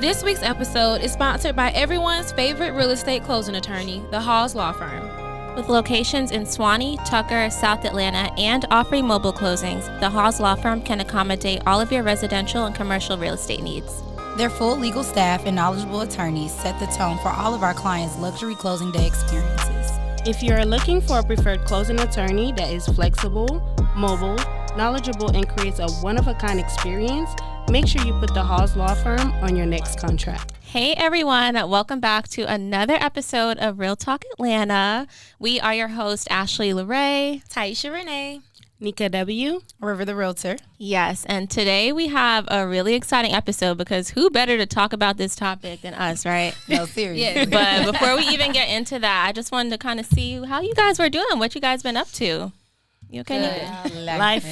This week's episode is sponsored by everyone's favorite real estate closing attorney, the Hawes Law Firm. With locations in Suwanee, Tucker, South Atlanta, and offering mobile closings, the Hawes Law Firm can accommodate all of your residential and commercial real estate needs. Their full legal staff and knowledgeable attorneys set the tone for all of our clients' luxury closing day experiences. If you're looking for a preferred closing attorney that is flexible, mobile, knowledgeable, and creates a one-of-a-kind experience, make sure you put the Hawes Law Firm on your next contract. Hey everyone, welcome back to another episode of Real Talk Atlanta. We are your hosts, Ashley LeRae, Taisha Renee, Nika W. River the Realtor. Yes, and today we have a really exciting episode because who better to talk about this topic than us, right? No, seriously. Yeah. But before we even get into that, I just wanted to kind of see how you guys were doing, what you guys been up to. You okay, Nika? Life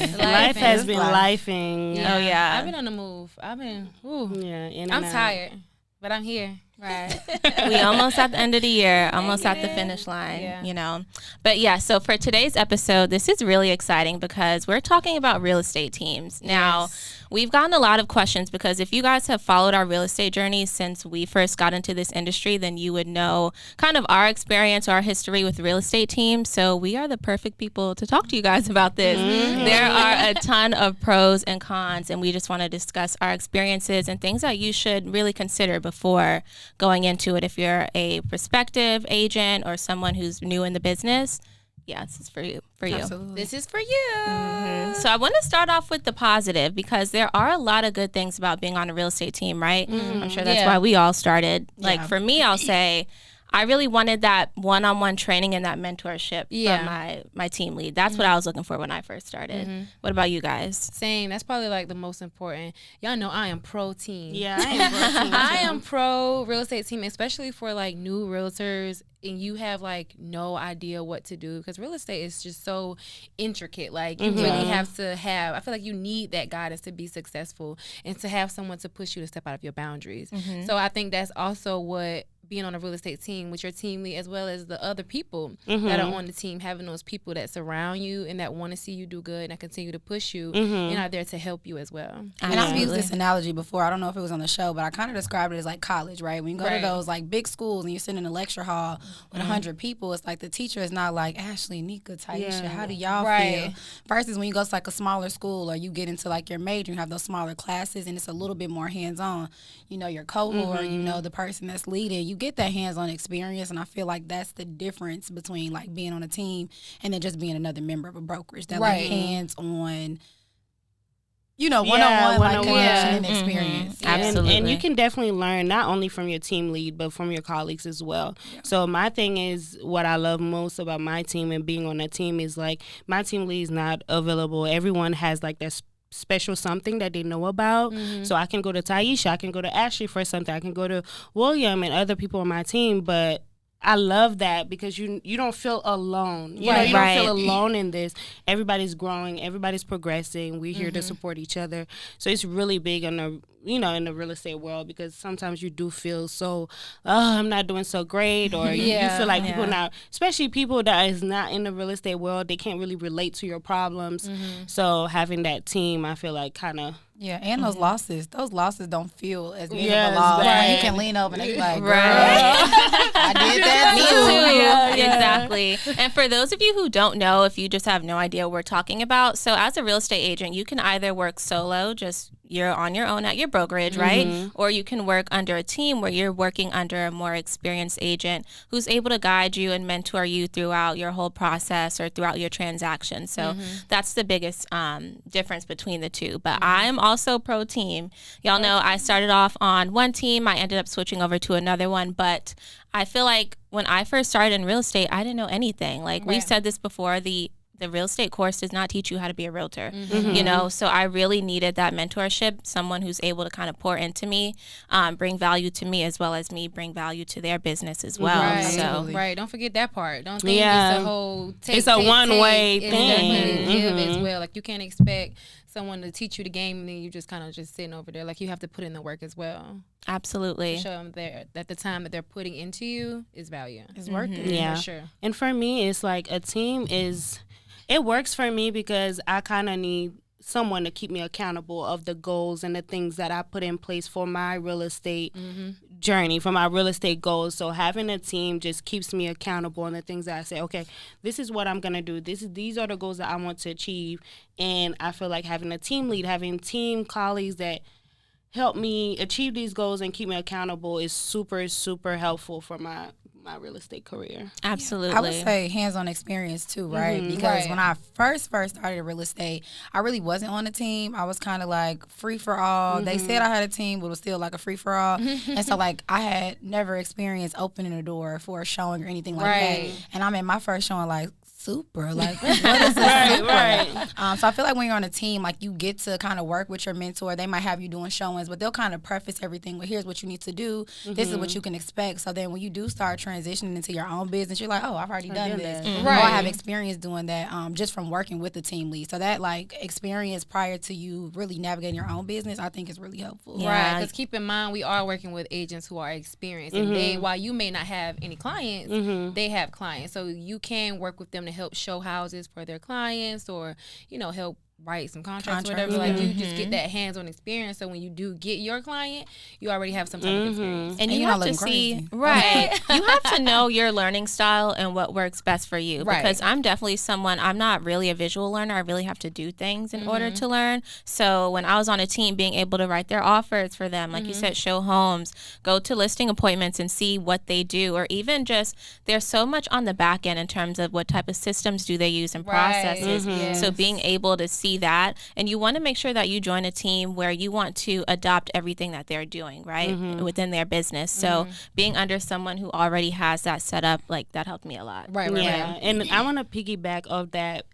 has been lifing. Oh, yeah. I've been on the move. In and I'm out. Tired, but I'm here. Right. We almost at the end of the year, almost at the finish line, you know. But yeah, so for today's episode, this is really exciting because we're talking about real estate teams. Now, we've gotten a lot of questions because if you guys have followed our real estate journey since we first got into this industry, then you would know kind of our experience, our history with real estate teams. So we are the perfect people to talk to you guys about this. Mm-hmm. There are a ton of pros and cons, and we just want to discuss our experiences and things that you should really consider before going into it. If you're a prospective agent or someone who's new in the business, yeah, this is for you. Absolutely. This is for you. Mm-hmm. So I want to start off with the positive because there are a lot of good things about being on a real estate team, right? Mm-hmm. I'm sure that's why we all started. Like for me, I'll say I really wanted that one-on-one training and that mentorship from my team lead. That's what I was looking for when I first started. Mm-hmm. What about you guys? Same. That's probably like the most important. Y'all know I am pro team. Yeah, I am pro team. I am pro real estate team, especially for like new realtors and you have like no idea what to do because real estate is just so intricate. Like you really have to have, I feel like you need that guidance to be successful and to have someone to push you to step out of your boundaries. Mm-hmm. So I think that's also what being on a real estate team with your team lead as well as the other people that are on the team, having those people that surround you and that want to see you do good and that continue to push you and are there to help you as well. And I've used this analogy before. I don't know if it was on the show, but I kind of described it as like college, right? When you go to those like big schools and you're sitting in a lecture hall with 100 people, it's like the teacher is not like, Ashley, Nika, Taisha, how do y'all feel? Versus when you go to like a smaller school or you get into like your major and have those smaller classes and it's a little bit more hands-on. You know your cohort, you know the person that's leading. You get that hands-on experience, and I feel like that's the difference between like being on a team and then just being another member of a brokerage. That like hands-on, you know, one-on-one like connection and experience. Absolutely. And you can definitely learn not only from your team lead, but from your colleagues as well. Yeah. So my thing is what I love most about my team and being on a team is like my team lead is not available. Everyone has like that special something that they know about. So I can go to Taisha, I can go to Ashley for something, I can go to William and other people on my team, but I love that because you don't feel alone. You know, you don't feel alone in this. Everybody's growing, everybody's progressing. We're here to support each other. So it's really big on the in the real estate world because sometimes you do feel so, I'm not doing so great, or you feel like people not, especially people that is not in the real estate world, they can't really relate to your problems. So having that team, I feel like kind of. Yeah, and those losses don't feel as big of a loss. When you can lean over and be like, girl, I did that too. Exactly. And for those of you who don't know, if you just have no idea what we're talking about, so as a real estate agent, you can either work solo, just you're on your own at your brokerage, right? Or you can work under a team where you're working under a more experienced agent who's able to guide you and mentor you throughout your whole process or throughout your transaction. So that's the biggest difference between the two. But I'm also pro team. Y'all know I started off on one team. I ended up switching over to another one. But I feel like when I first started in real estate, I didn't know anything. Like we've said this before, the real estate course does not teach you how to be a realtor, you know? So I really needed that mentorship, someone who's able to kind of pour into me, bring value to me as well as me bring value to their business as well. Right. So don't forget that part. Don't think it's a whole it's a one-way thing. It's definitely give as well. Like you can't expect someone to teach you the game and then you just kind of just sitting over there. Like you have to put in the work as well. Absolutely. To show them that the time that they're putting into you is value. It's worth it. Yeah. For sure. And for me, it's like a team is, it works for me because I kind of need someone to keep me accountable of the goals and the things that I put in place for my real estate journey, for my real estate goals. So having a team just keeps me accountable on the things that I say, okay, this is what I'm going to do. These are the goals that I want to achieve. And I feel like having a team lead, having team colleagues that help me achieve these goals and keep me accountable is super, super helpful for my real estate career. Absolutely. I would say hands-on experience too, right? Because when I first started real estate, I really wasn't on a team. I was kind of like free for all. They said I had a team, but it was still like a free for all. And so like I had never experienced opening a door for a showing or anything like that. And I'm in my first showing like, super, like what is this super? So I feel like when you're on a team, like you get to kind of work with your mentor. They might have you doing showings, but they'll kind of preface everything with, here's what you need to do, this is what you can expect. So then when you do start transitioning into your own business, you're like, oh, I've already done this, or I have experience doing that just from working with the team lead. So that like experience prior to you really navigating your own business, I think is really helpful. Right, because keep in mind we are working with agents who are experienced, and they, while you may not have any clients, they have clients, so you can work with them to help show houses for their clients, or help write some contracts or whatever. Like you just get that hands-on experience, so when you do get your client, you already have some type of experience. And you have to see you have to know your learning style and what works best for you, because I'm definitely someone, I'm not really a visual learner. I really have to do things in order to learn. So when I was on a team, being able to write their offers for them, like you said, show homes, go to listing appointments and see what they do, or even just, there's so much on the back end in terms of what type of systems do they use and processes. So being able to see that, and you want to make sure that you join a team where you want to adopt everything that they're doing within their business. So being under someone who already has that set up, like that helped me a lot. And I want to piggyback of that.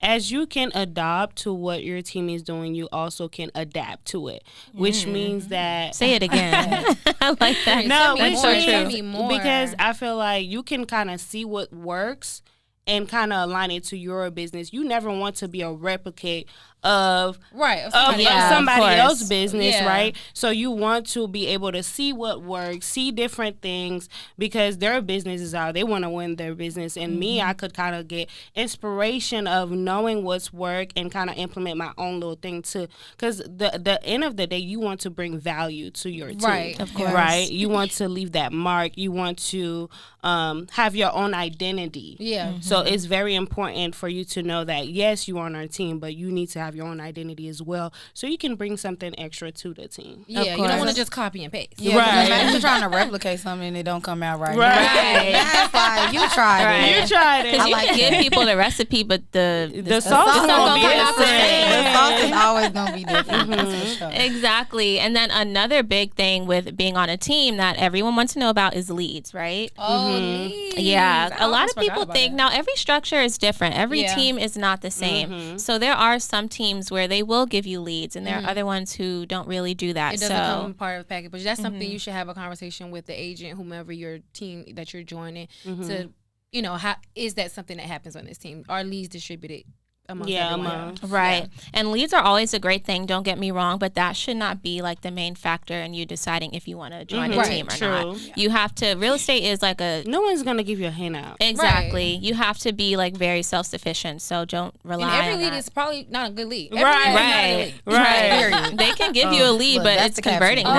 As you can adopt to what your team is doing, you also can adapt to it, which means that... Say it again. I like that. No, that's so true. Because I feel like you can kind of see what works and kind of align it to your business. You never want to be a replicate of somebody else's business, right? So you want to be able to see what works, see different things, because their business is out. They want to win their business. And me, I could kind of get inspiration of knowing what's work and kind of implement my own little thing too. Because the end of the day, you want to bring value to your team, of course, right? You want to leave that mark. You want to have your own identity. So it's very important for you to know that yes, you are on our team, but you need to have your own identity as well, so you can bring something extra to the team. You don't want to just copy and paste. Imagine you're trying to replicate something and it don't come out right. That's like you tried it. You tried it. Because you can give people the recipe, but the sauce is gonna be the same. The sauce is always gonna be different. Exactly. And then another big thing with being on a team that everyone wants to know about is leads, right? Leads. Yeah, a lot of people think, now every structure is different. Every team is not the same. So there are some teams where they will give you leads, and there are other ones who don't really do that. It doesn't come part of the package, but that's something you should have a conversation with the agent, whomever your team that you're joining, to, how is that something that happens on this team? Are leads distributed amongst everyone? Right. And leads are always a great thing, don't get me wrong, but that should not be like the main factor in you deciding if you want to join a team or not. You have to, real estate is like no one's gonna give you a handout. Exactly. You have to be like very self-sufficient, so don't rely on every lead that. is probably not a good lead. Right. They can give you a lead, but it's converting them.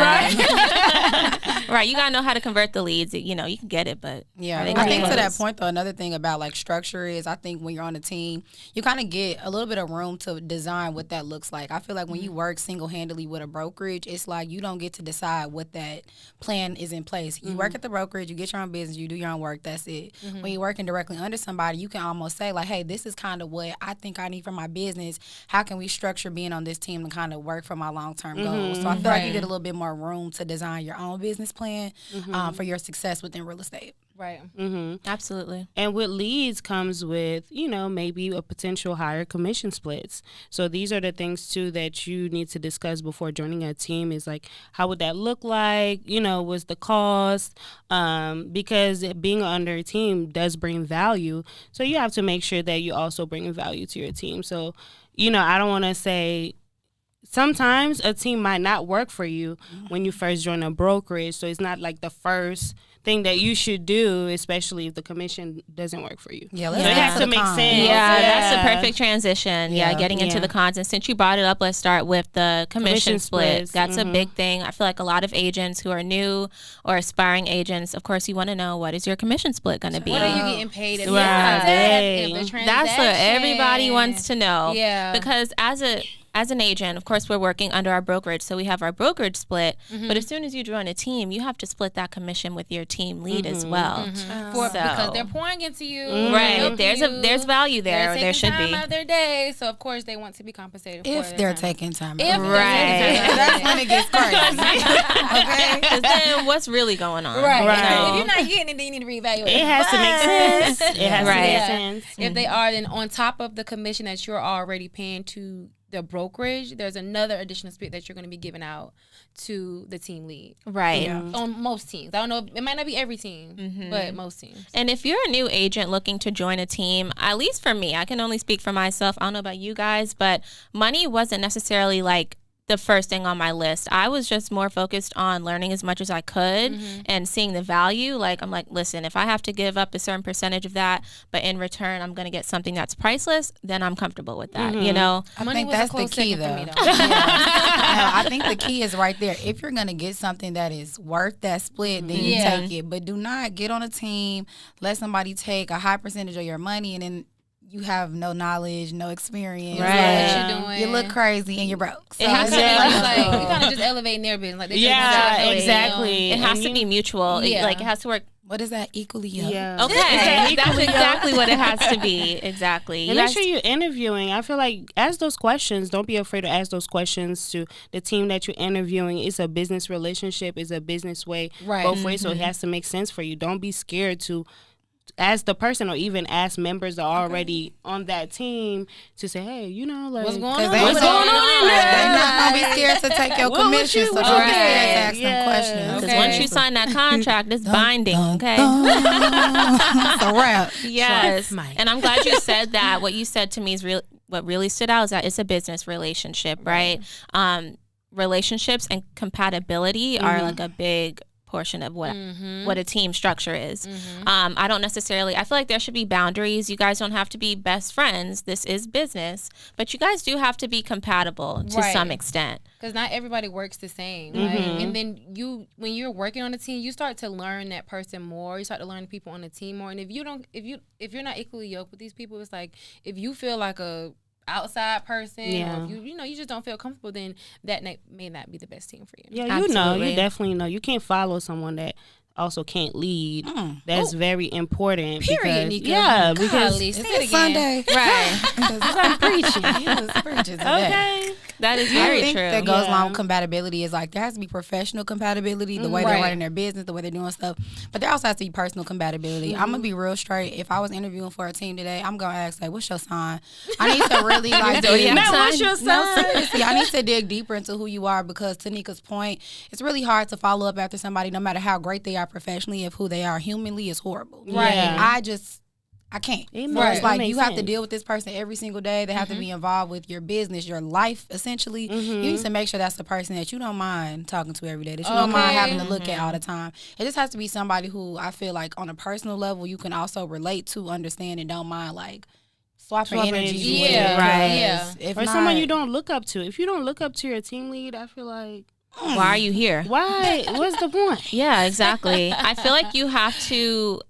Right. You gotta know how to convert the leads. You can get it, but I think to that point though, another thing about like structure is, I think when you're on a team, you kind of get a little bit of room to design what that looks like. I feel like when you work single-handedly with a brokerage, it's like you don't get to decide what that plan is in place. You work at the brokerage, you get your own business, you do your own work, that's it. When you're working directly under somebody, you can almost say like, hey, this is kind of what I think I need for my business. How can we structure being on this team to kind of work for my long-term goals? So I feel like you get a little bit more room to design your own business plan for your success within real estate. Right. Absolutely. And with leads comes with, maybe a potential higher commission splits. So these are the things too that you need to discuss before joining a team, is like, how would that look like? What's the cost? Because being under a team does bring value. So you have to make sure that you also bring value to your team. So, I don't want to say, sometimes a team might not work for you when you first join a brokerage. So it's not like the first thing that you should do, especially if the commission doesn't work for you. Yeah, So let's it has to make sense. Yeah, that's the perfect transition. Yeah, getting into Yeah. the cons. And since you brought it up, let's start with the commission split. splits. That's a big thing. I feel like a lot of agents who are new or aspiring agents, of course, you want to know, what is your commission split going to be? What are you getting paid at the Right. end of the transaction? That's what everybody wants to know. Yeah. Because as an agent, of course, we're working under our brokerage, so we have our brokerage split. But as soon as you join a team, you have to split that commission with your team lead as well. Because they're pouring into you, Right? help There's you. there's value there. They're There taking should time be. out of their day, so of course they want to be compensated for If their they're time. taking time. If out. they're Right. taking time out. That's when it gets crazy. Okay. Because then what's really going on? Right. Right. If you're not getting it, then you need to reevaluate. It has to make sense. It has to make Right. sense. If they are, then on top of the commission that you're already paying to the brokerage, there's another additional split that you're going to be giving out to the team lead. Right. On most teams. I don't know. It might not be every team, but most teams. And if you're a new agent looking to join a team, at least for me, I can only speak for myself. I don't know about you guys, but money wasn't necessarily like the first thing on my list. I was just more focused on learning as much as I could and seeing the value. Like, I'm like, listen, if I have to give up a certain percentage of that, but in return, I'm going to get something that's priceless, then I'm comfortable with that, you know? I Money think was a that's the close key, second for me, though. though. No, I think the key is right there. If you're gonna get something that is worth that split, then you take it. But do not get on a team, let somebody take a high percentage of your money, and then you have no knowledge, no experience. Right. What Like, you're doing. you look crazy and you're broke. So It has it's to be just Like, you kind of just elevating their business. Like, they just want Yeah, to elevate, exactly. It has to be mutual. Yeah. Like, it has to work. what is that? Equally yoked. Yeah. Okay. That's exactly what it has to be. Exactly. And make sure you're interviewing. I feel like ask those questions. Don't be afraid to ask those questions to the team that you're interviewing. It's a business relationship. It's a business way Right. both ways. So it has to make sense for you. Don't be scared to ask the person or even ask members that are already on that team to say, hey, you know, like What's going 'Cause on? they What's say- going on in They're there? not gonna be scared to take your What would commission, you so want? don't be scared to Right. ask them questions. Because Okay. once you sign that contract, it's binding, okay? It's a wrap. Yes. Mike. And I'm glad you said that. What you said to me is what really stood out is that it's a business relationship, right? Relationships and compatibility are like a big portion of what a team structure is. I don't necessarily, I feel like there should be boundaries. You guys don't have to be best friends. This is business, but you guys do have to be compatible to Right. some extent. Because not everybody works the same, right? And then when you're working on a team, you start to learn that person more. You start to learn the people on the team more. And if you're not equally yoked with these people, it's like if you feel like a outside person, or if you just don't feel comfortable, then that may not be the best team for you. Yeah, Absolutely. you definitely know. You can't follow someone that also can't lead. That's very important. Period, because, Nika. yeah, because Golly, say it It's again. Sunday. Right. I'm preaching. He was preaching today. okay. That is I very think true. that goes Yeah. along with compatibility is like there has to be professional compatibility, the way Right. they're running their business, the way they're doing stuff. But there also has to be personal compatibility. I'm gonna be real straight. If I was interviewing for a team today, I'm gonna ask like, what's your sign? I need to really like dig. Now, what's your No, sign? seriously, I need to dig deeper into who you are because to Nika's point, it's really hard to follow up after somebody, no matter how great they are professionally, if who they are humanly is horrible. Right. Yeah. I can't. It So makes- it's like that you makes have to sense. deal with this person every single day. They have to be involved with your business, your life, essentially. You need to make sure that's the person that you don't mind talking to every day, that you don't mind having to look at all the time. It just has to be somebody who I feel like on a personal level you can also relate to, understand, and don't mind like swapping Swapping energy. energy. with. Yeah, right. Yeah. If Or not, someone you don't look up to. If you don't look up to your team lead, I feel like, Why are you here? why? What's the point? Yeah, exactly. I feel like you have to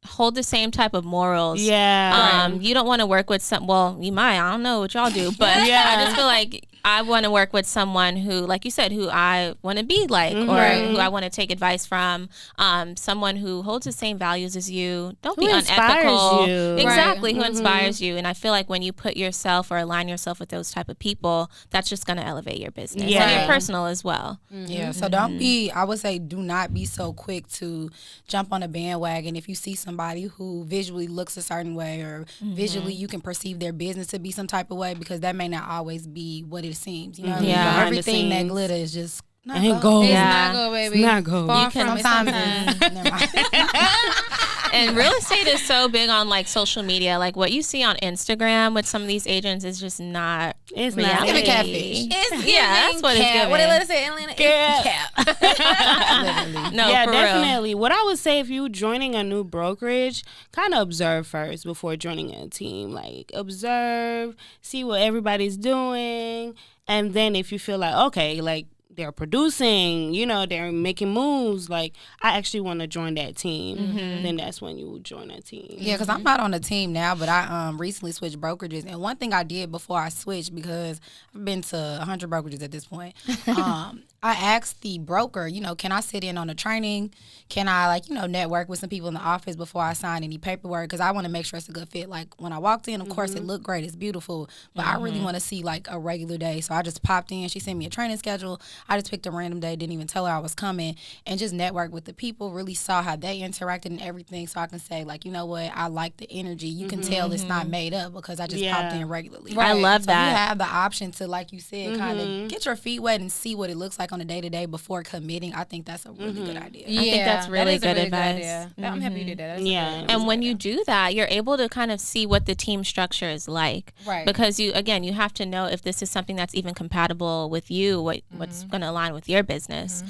hold the same type of morals. Yeah. You don't want to work with you might, I don't know what y'all do, but Yeah. I just feel like I want to work with someone who, like you said, who I want to be like, or who I want to take advice from. Someone who holds the same values as you. Don't Who be inspires unethical. you. Exactly, who inspires you. And I feel like when you put yourself or align yourself with those type of people, that's just going to elevate your business and Yeah. your personal as well. Yeah, so don't be, I would say, do not be so quick to jump on a bandwagon if you see somebody who visually looks a certain way or visually you can perceive their business to be some type of way because that may not always be what it seems. You know what I mean? Yeah. But Behind the everything that scenes. glitter is just not Ain't gold. gold. It's Yeah. not go, baby. It's not gold. Far You can- from it Sometimes sometimes. it's, never mind. And real estate is so big on like social media. Like what you see on Instagram with some of these agents is just not It's reality. not. Give me catfish. It's Yeah, that's what it's cap. giving. What they let us say, Atlanta? It's cap. No, yeah, for definitely. What I would say, if you joining a new brokerage, kind of observe first before joining a team. Like, observe, see what everybody's doing, and then if you feel like, okay, like, they're producing, they're making moves, like, I actually want to join that team, then that's when you join a team. Yeah, because I'm not on a team now, but I recently switched brokerages. And one thing I did before I switched, because I've been to 100 brokerages at this point, I asked the broker, can I sit in on a training? Can I, network with some people in the office before I sign any paperwork? Because I want to make sure it's a good fit. Like, when I walked in, of course, it looked great. It's beautiful. But I really want to see, like, a regular day. So I just popped in. She sent me a training schedule. I just picked a random day, didn't even tell her I was coming, and just networked with the people, really saw how they interacted and everything, so I can say, like, you know what, I like the energy. You can tell it's not made up because I just popped in regularly. Right. I love that. You have the option to, like you said, kind of get your feet wet and see what it looks like on a day-to-day before committing. I think that's a really good idea. I think that's really good advice. I'm happy you did that. And when you do that, you're able to kind of see what the team structure is like. Right. Because you have to know if this is something that's even compatible with you, what's going to align with your business.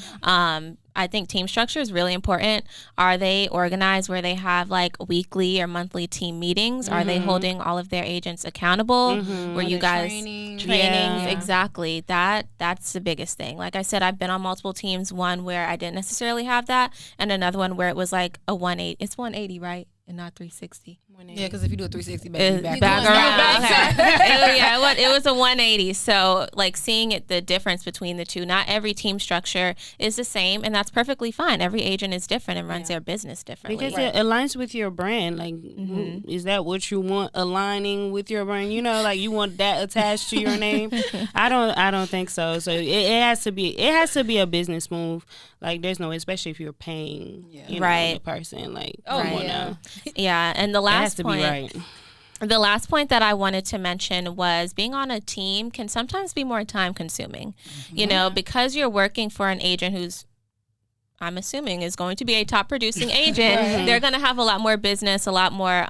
I think team structure is really important. Are they organized where they have like weekly or monthly team meetings? Are they holding all of their agents accountable? Where you guys trainings? Exactly. That's the biggest thing. Like I said, I've been on multiple teams. One where I didn't necessarily have that, and another one where it was like a 180. It's 180, right? And not 360. Yeah, because if you do a 360, baby, back around. It was a 180. So, like, seeing the difference between the two. Not every team structure is the same, and that's perfectly fine. Every agent is different and runs their business differently. Because it aligns with your brand. Like, is that what you want aligning with your brand? Like, you want that attached to your name? I don't think so. So it has to be a business move. Like, there's no, especially if you're paying the person. Like, yeah. And the last point. The last point that I wanted to mention was being on a team can sometimes be more time consuming. Because you're working for an agent who's, I'm assuming, is going to be a top producing agent, they're going to have a lot more business, a lot more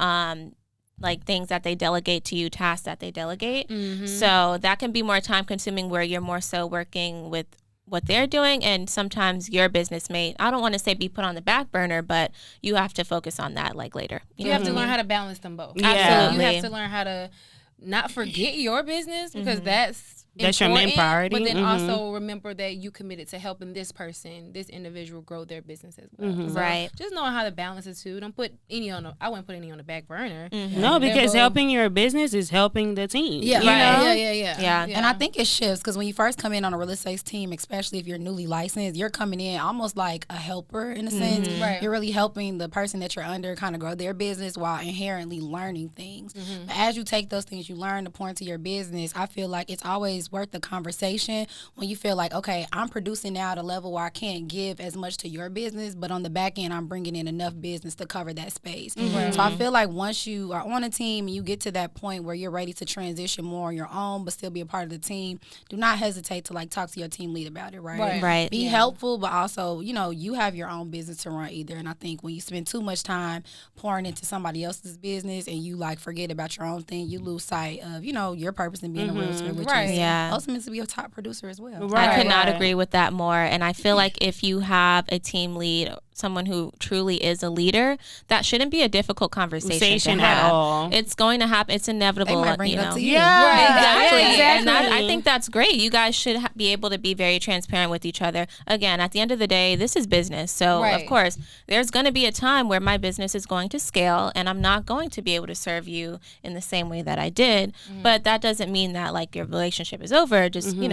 like things that they delegate to you, tasks that they delegate. So that can be more time consuming, where you're more so working with what they're doing, and sometimes your business may, I don't want to say be put on the back burner, but you have to focus on that like later. You have to learn how to balance them both. Yeah. Absolutely. You have to learn how to not forget your business, because that's your main priority. But then also remember that you committed to helping this person, this individual, grow their business as well. So right. Just knowing how to balance the two. Don't put any on. I wouldn't put any on the back burner. No, because helping your business is helping the team. Yeah, Yeah. And I think it shifts, because when you first come in on a real estate team, especially if you're newly licensed, you're coming in almost like a helper in a sense. Right. You're really helping the person that you're under kind of grow their business while inherently learning things. But as you take those things you learn to pour into your business, I feel like it's always worth the conversation when you feel like, okay, I'm producing now at a level where I can't give as much to your business, but on the back end, I'm bringing in enough business to cover that space. So I feel like once you are on a team and you get to that point where you're ready to transition more on your own, but still be a part of the team, do not hesitate to like talk to your team lead about it, right? Be helpful, but also, you have your own business to run either. And I think when you spend too much time pouring into somebody else's business and you like forget about your own thing, you lose sight of, your purpose in being a realtor, which is ultimately to be a top producer as well. I could not agree with that more. And I feel like if you have a team lead, someone who truly is a leader, that shouldn't be a difficult conversation to have. At all. It's going to happen. It's inevitable. They might bring it up to you. Yeah, exactly. Exactly. And I think that's great. You guys should be able to be very transparent with each other. Again, at the end of the day, this is business. So, of course, there's going to be a time where my business is going to scale and I'm not going to be able to serve you in the same way that I did. But that doesn't mean that like your relationship is over. Just, and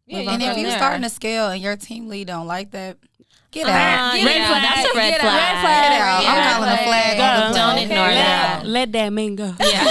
if you're starting to scale and your team lead don't like that, get out. Red flag. That's a red flag. Get out. I'm calling a flag. Don't ignore that. Let that man go. Yeah.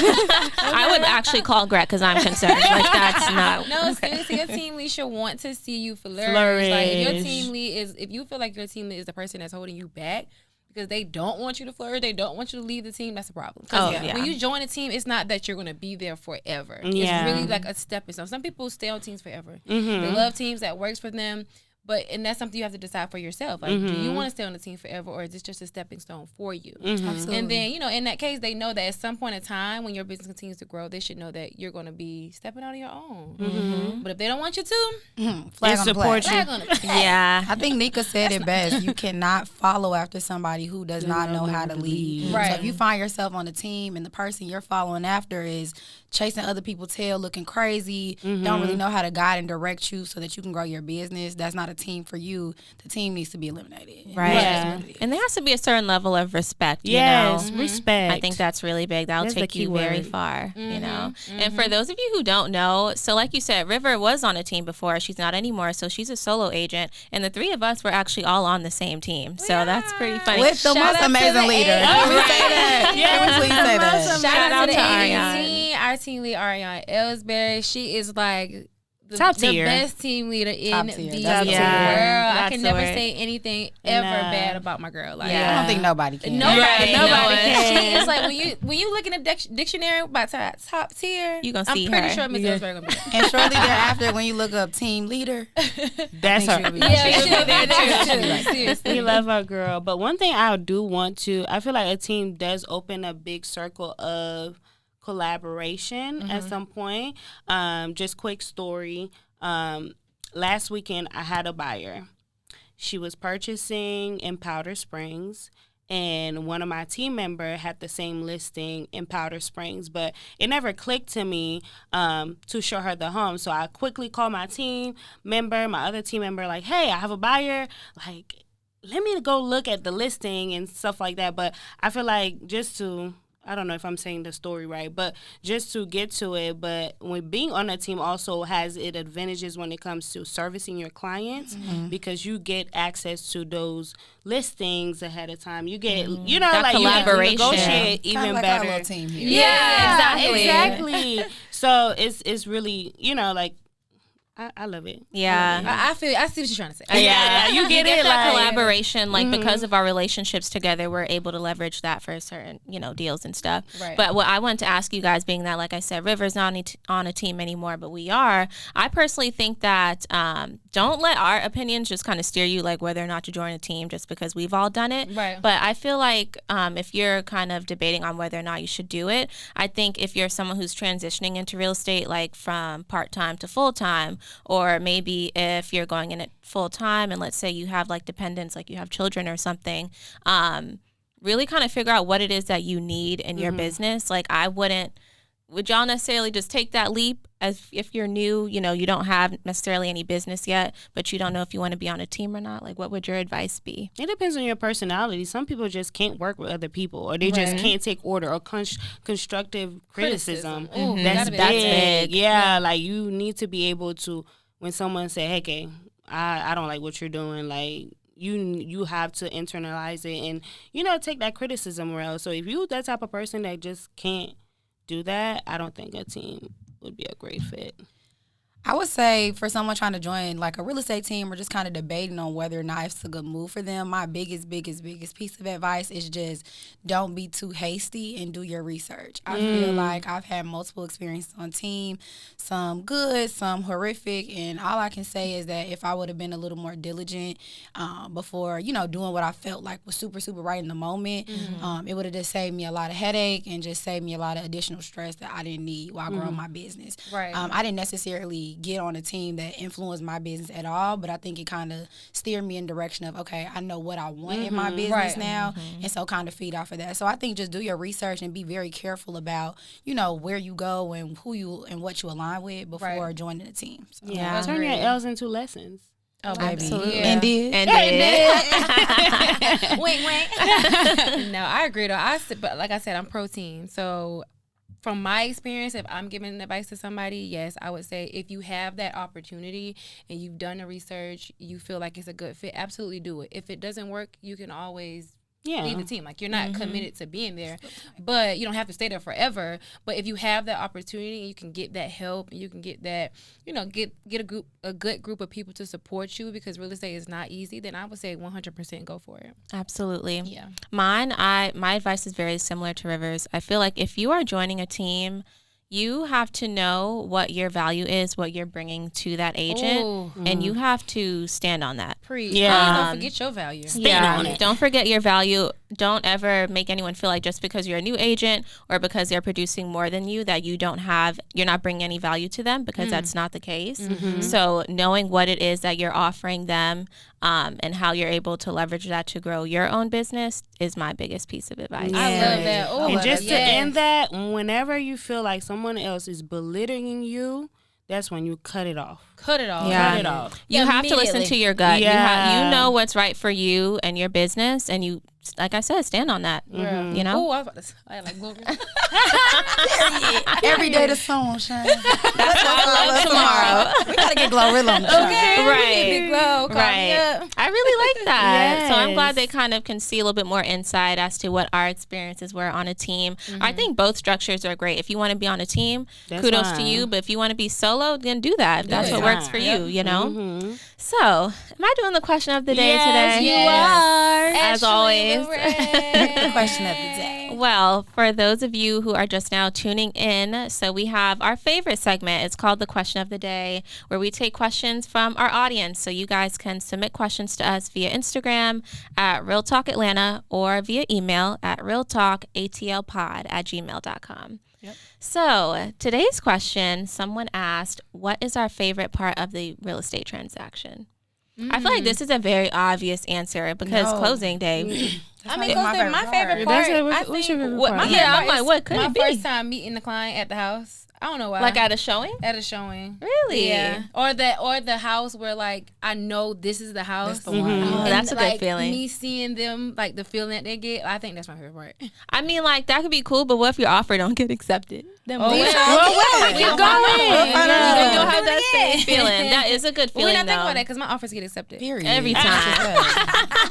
I would actually call Greg because I'm concerned. Like, that's not. No, seriously, your team lead should want to see you flourish. Like, if your team lead if you feel like your team lead is the person that's holding you back because they don't want you to flourish, they don't want you to leave the team, that's a problem. When you join a team, it's not that you're going to be there forever. It's really like a stepping stone. Some people stay on teams forever. They love teams that works for them. and that's something you have to decide for yourself. Like, do you want to stay on the team forever, or is this just a stepping stone for you? Absolutely. And then, in that case, they know that at some point in time, when your business continues to grow, they should know that you're going to be stepping out on your own. But if they don't want you to, flag on the play. flag on the play. Yeah. I think Nika said it best. You cannot follow after somebody who does not know how to lead. Right. So if you find yourself on a team and the person you're following after is chasing other people's tail, looking crazy, don't really know how to guide and direct you so that you can grow your business, that's not a team for you. The team needs to be eliminated. Right. Yeah. And there has to be a certain level of respect, Yes, you know. respect. I think that's really big. That'll That's the take key you very word. far, you know. And for those of you who don't know, so like you said, River was on a team before. She's not anymore, so she's a solo agent. And the three of us were actually all on the same team. So that's pretty funny. With the Shout most out to amazing the leader. A. Can we say that? Can we please say that? Shout out to the Ariane. team. Our team lead, Ariane Ellsbury. She is like Top the tier. best team leader in Top the tier. world. That's I That's can the never word. say anything ever Nah. bad about my girl. Like, Yeah. I don't think nobody can. Nobody, Right. nobody No can. one. She is like when you look in the dictionary by top tier, You gonna see I'm pretty her. sure Miss Yeah. Ellsbury gonna be there. And shortly thereafter, when you look up team leader, That's I think her. she'll be Yeah, there. she should be there too. Seriously. We love our girl. But one thing I do want to, I feel like a team does open a big circle of collaboration at some point. Just quick story. Last weekend, I had a buyer. She was purchasing in Powder Springs, and one of my team member had the same listing in Powder Springs, but it never clicked to me to show her the home. So I quickly called my other team member, like, hey, I have a buyer. Like, let me go look at the listing and stuff like that. But I feel like just to, I don't know if I'm saying the story right, but just to get to it. But when being on a team also has its advantages when it comes to servicing your clients, because you get access to those listings ahead of time. You get, you know, That like you get to collaboration. negotiate Kinda even like better. our little team here. Yeah, exactly. So it's really, you know, like I love it. Yeah. I see what you're trying to say. Yeah, you get it. That Like, collaboration, like because of our relationships together, we're able to leverage that for certain, deals and stuff. Right. But what I wanted to ask you guys, being that, like I said, River's not on a team anymore, but we are. I personally think that don't let our opinions just kind of steer you, like whether or not to join a team, just because we've all done it. Right. But I feel like if you're kind of debating on whether or not you should do it, I think if you're someone who's transitioning into real estate, like from part-time to full-time, or maybe if you're going in it full-time and let's say you have like dependents, like you have children or something, really kind of figure out what it is that you need in your business. Like would y'all necessarily just take that leap as if you're new, you don't have necessarily any business yet, but you don't know if you want to be on a team or not? Like, what would your advice be? it depends on your personality. Some people just can't work with other people, or they just can't take order or constructive criticism. Ooh, That's gotta be- big. Yeah, like you need to be able to, when someone say, "Hey, Kay, I don't like what you're doing," like you have to internalize it and take that criticism well. So if you that type of person that just can't do that, I don't think a team would be a great fit. I would say for someone trying to join like a real estate team or just kind of debating on whether or not it's a good move for them, my biggest piece of advice is just don't be too hasty and do your research. I feel like I've had multiple experiences on team, some good, some horrific, and all I can say is that if I would have been a little more diligent before, doing what I felt like was super, super right in the moment, it would have just saved me a lot of headache and just saved me a lot of additional stress that I didn't need while growing my business. Right. I didn't necessarily get on a team that influenced my business at all, but I think it kind of steered me in the direction of, okay, I know what I want in my business Right. now, and so kind of feed off of that. So I think just do your research and be very careful about, where you go and who you and what you align with before Right. joining a team. So, Yeah. Turn your L's into lessons. Oh, baby. Absolutely. And did. And wink, wink. No, I agree though. But like I said, I'm pro team. So from my experience, if I'm giving advice to somebody, yes, I would say if you have that opportunity and you've done the research, you feel like it's a good fit, absolutely do it. If it doesn't work, you can always leave the team. Like, you're not committed to being there, but you don't have to stay there forever. But if you have that opportunity, you can get that help, and you can get that, get a good group of people to support you, because real estate is not easy, then I would say 100% go for it. Absolutely. Yeah. My advice is very similar to River's. I feel like if you are joining a team, you have to know what your value is, what you're bringing to that agent, Ooh. and you have to stand on that. Don't forget your value. on it. Don't forget your value. Don't ever make anyone feel like just because you're a new agent or because they're producing more than you that you're not bringing any value to them, because that's not the case. So knowing what it is that you're offering them and how you're able to leverage that to grow your own business is my biggest piece of advice. I love that. Oh, And just to end that, whenever you feel like someone else is belittling you, that's when you cut it off. Cut it off. Yeah. Cut it off. You have to listen to your gut. Yeah. You know what's right for you and your business, and you, like I said, stand on that. You know? Oh, I was about to say, I like glory. Every day the sun will shine. That's why I love tomorrow. We gotta get Glorilla on the show. Okay. Right. Big Glow, call me up. I really like that. So I'm Yes. glad they kind of can see a little bit more insight as to what our experiences were on a team. I think both structures are great. If you want to be on a team, That's kudos to fine. you. But if you want to be solo, then do that. If that's what works for you, you know? So, am I doing the question of the day Yes, today? you are. As always. The question of the day. Well, for those of you who are just now tuning in, so we have our favorite segment. It's called the question of the day, where we take questions from our audience. So you guys can submit questions to us via Instagram at Real Talk Atlanta or via email at realtalkatlpod@gmail.com. So today's question, someone asked, what is our favorite part of the real estate transaction? I feel like this is a very obvious answer because closing day. I mean, because my favorite That's part, it. What's I your think, favorite what part? my Yeah, favorite I'm part like, is what could my it be? first time meeting the client at the house. I don't know why. Like at a showing? At a showing. Really? Yeah. Or the house where like I know this is the house. That's the one. Oh, that's a good like, feeling. Me seeing them, like the feeling that they get, I think that's my favorite part. I mean, like, that could be cool, but what if your offer don't get accepted? Then Oh, what? well, we we'll going. find out. You'll We'll have that same feeling. That is a good We're feeling, not thinking though. about that because my offers get accepted. Period. Every time.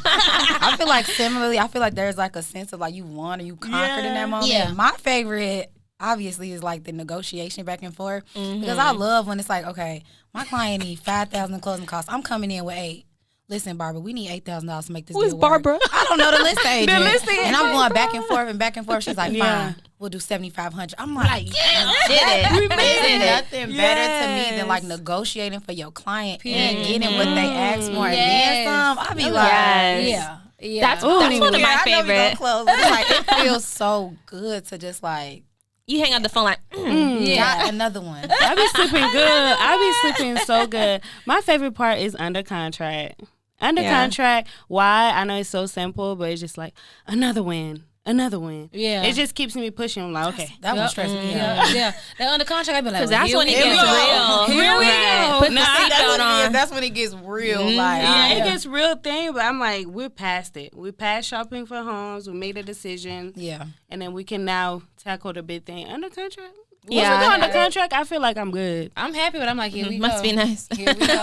I feel like similarly, I feel like there's like a sense of like you won or you conquered in that moment. Yeah. My favorite obviously is like the negotiation back and forth because I love when it's like, okay, my client needs $5,000 in closing costs. I'm coming in with $8,000. Listen, Barbara, we need $8,000 to make this Who is deal work. Barbara? I don't know the listing agent. listing and I'm going back and forth and back and forth. She's like, fine, Yeah. we'll do $7,500. I'm like, Did it. there's nothing better to me than like negotiating for your client and getting what they ask for and then some. I be like, Yes. Yeah. That's one of my I know we gonna favorite. close, but it's like it feels so good to just like You hang up the phone like, got another one. I be sleeping good. I be sleeping so good. My favorite part is under contract. Under contract, why? I know it's so simple, but it's just like another win. Another win. Yeah. It just keeps me pushing. I'm like, okay. That one stresses me out. Yeah. That under contract, I be like, because that's when it gets real. Here we go. Put the Nah, seatbelt on. that's when it gets real. Like, Yeah, it gets real thing, but I'm like, we're past it. We're past shopping for homes. We made a decision. yeah. And then we can now tackle the big thing. Under contract? Yeah. Once we go under contract, I feel like I'm good. I'm happy, but I'm like, here we go. Must be nice. Here we go.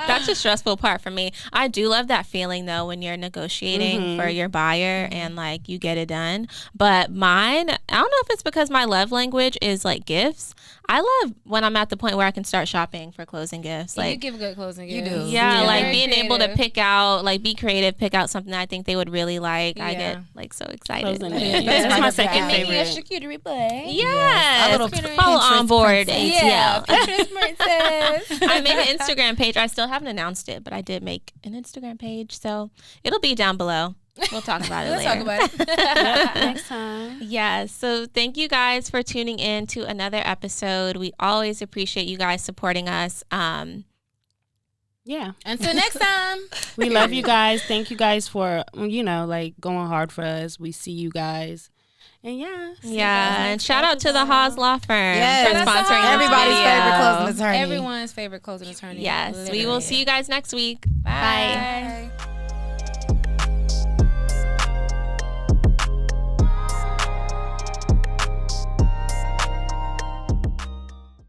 That's the stressful part for me. I do love that feeling though when you're negotiating for your buyer and like you get it done. But mine, I don't know if it's because my love language is like gifts. I love when I'm at the point where I can start shopping for closing gifts. You Like, give good closing You gifts. do. yeah, like Very being able to creative. pick out, like be creative, pick out something that I think they would really like. I Yeah. get like so excited. Closing Yeah. it. That's That's my my favorite. second Maybe a favorite. charcuterie board. Yes. A little Follow Pinterest on board. princess. Yeah. ATL. Pinterest princess. I made an Instagram page. I still haven't announced it, but I did make an Instagram page. So it'll be down below. We'll talk about it Let's later. talk about it. Next time. Yes. So thank you guys for tuning in to another episode. We always appreciate you guys supporting us. Yeah. Until next time. We love you guys. Thank you guys for, like going hard for us. We see you guys. And yeah. And shout out to the Hawes Law Firm Yes. for Shout out to sponsoring this everybody's video. favorite closing attorney. Everyone's favorite closing attorney. Yes. We will see you guys next week. Bye.